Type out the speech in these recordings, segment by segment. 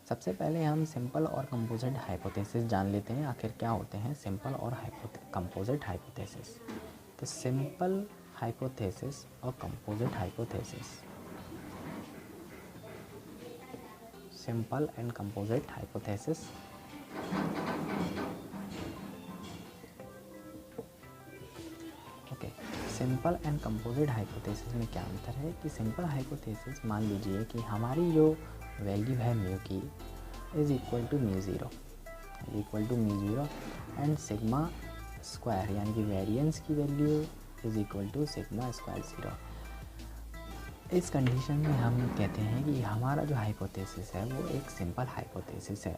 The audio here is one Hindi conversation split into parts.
सबसे पहले हम सिंपल और कंपोजिट हाइपोथेसिस जान लेते हैं, आखिर क्या होते हैं सिंपल और कंपोजिट हाइपोथेसिस। तो सिंपल हाइपोथेसिस और composite hypothesis, simple and composite hypothesis. Okay, simple and composite hypothesis में क्या अंतर है कि सिंपल हाइपोथेसिस, मान लीजिए कि हमारी जो वैल्यू है म्यू की is equal to mu zero and sigma square यानी कि वेरिएंस की value is equal to sigma square zero. इस कंडीशन में हम कहते हैं कि हमारा जो हाइपोथेसिस है वो एक सिंपल हाइपोथेसिस है।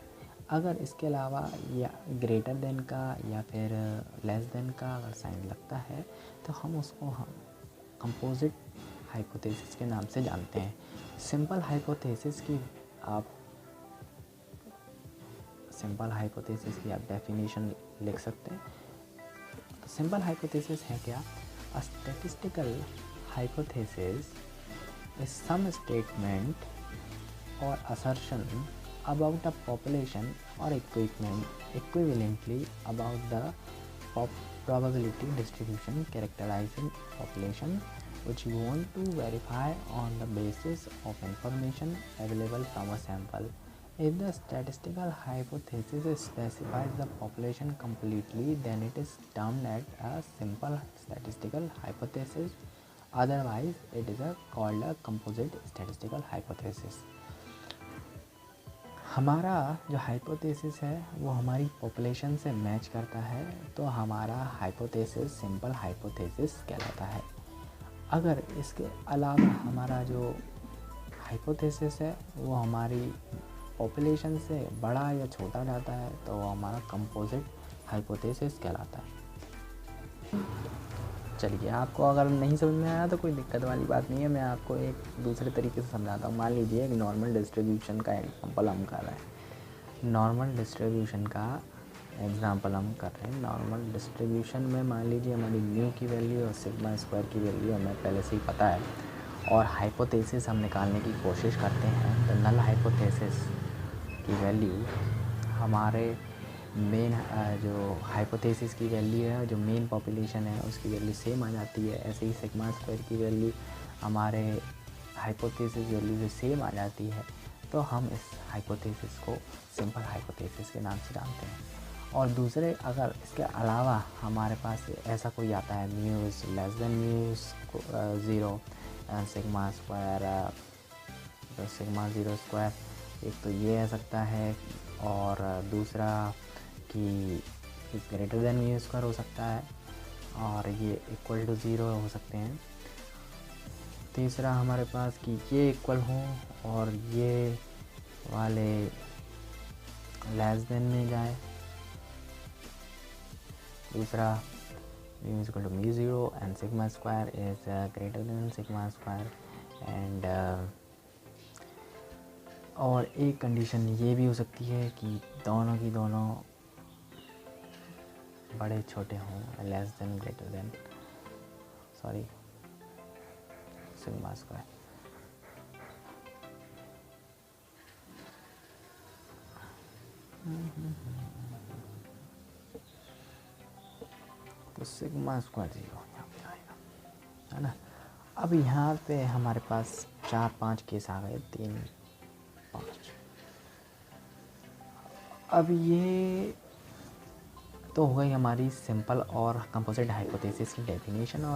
अगर इसके अलावा या ग्रेटर देन का या फिर लेस देन का अगर साइन लगता है तो हम उसको कंपोजिट हाइपोथेसिस के नाम से जानते हैं। सिंपल हाइपोथेसिस की आप डेफिनेशन लिख सकते हैं। तो सिंपल हाइपोथेसिस है क्या? अ statistical hypothesis is some statement or assertion about a population or equivalently about the probability distribution characterizing population which you want to verify on the basis of information available from a sample. If the statistical hypothesis specifies the population completely, then it is termed as a simple statistical hypothesis. Otherwise, it is called a composite statistical hypothesis. हमारा जो हाइपोथेसिस है वो हमारी पॉपुलेशन से मैच करता है, तो हमारा हाइपोथेसिस सिंपल हाइपोथेसिस कहलाता है। अगर इसके अलावा हमारा जो हाइपोथेसिस है वो हमारी पॉपुलेशन से बड़ा या छोटा जाता है तो वो हमारा कंपोजिट हाइपोथेसिस कहलाता है। चलिए, आपको अगर नहीं समझ में आया तो कोई दिक्कत वाली बात नहीं है, मैं आपको एक दूसरे तरीके से समझाता हूँ। मान लीजिए एक नॉर्मल डिस्ट्रीब्यूशन का एग्जांपल हम कर रहे हैं। नॉर्मल डिस्ट्रीब्यूशन का एग्जांपल हम कर रहे हैं। नॉर्मल डिस्ट्रीब्यूशन में मान लीजिए हमारी म्यू की वैल्यू और सिग्मा स्क्वायर की वैल्यू हमें पहले से ही पता है और हाइपोथेसिस हम निकालने की कोशिश करते हैं। तो नल हाइपोथेसिस की वैल्यू हमारे मेन जो हाइपोथेसिस की वैल्यू है, जो मेन पॉपुलेशन है उसकी वैल्यू सेम आ जाती है। ऐसे ही सिग्मा स्क्वायर की वैल्यू हमारे हाइपोथेसिस वैल्यू से सेम आ जाती है। तो हम इस हाइपोथेसिस को सिंपल हाइपोथेसिस के नाम से जानते हैं। और दूसरे, अगर इसके अलावा हमारे पास ऐसा कोई आता है mu is less than mu zero sigma square sigma zero square, एक तो ये आ सकता है और दूसरा कि ग्रेटर देन म्यू स्क्वायर हो सकता है और ये इक्वल टू ज़ीरो हो सकते हैं। तीसरा हमारे पास कि ये इक्वल हो और ये वाले लेस देन में जाए। दूसरा mu is equal to mu zero and sigma square is greater than sigma square and और एक कंडीशन ये भी हो सकती है कि दोनों की दोनों बड़े छोटे हों, less than greater than sigma square. तो सिग्मा स्क्वायर ज़ीरो यहाँ पे आएगा, है ना। अब यहाँ पे हमारे पास 4-5 केस आ गए, 3-5। अब ये तो हो गई हमारी सिंपल और कंपोजिट हाइपोथेसिस की डेफिनेशन। और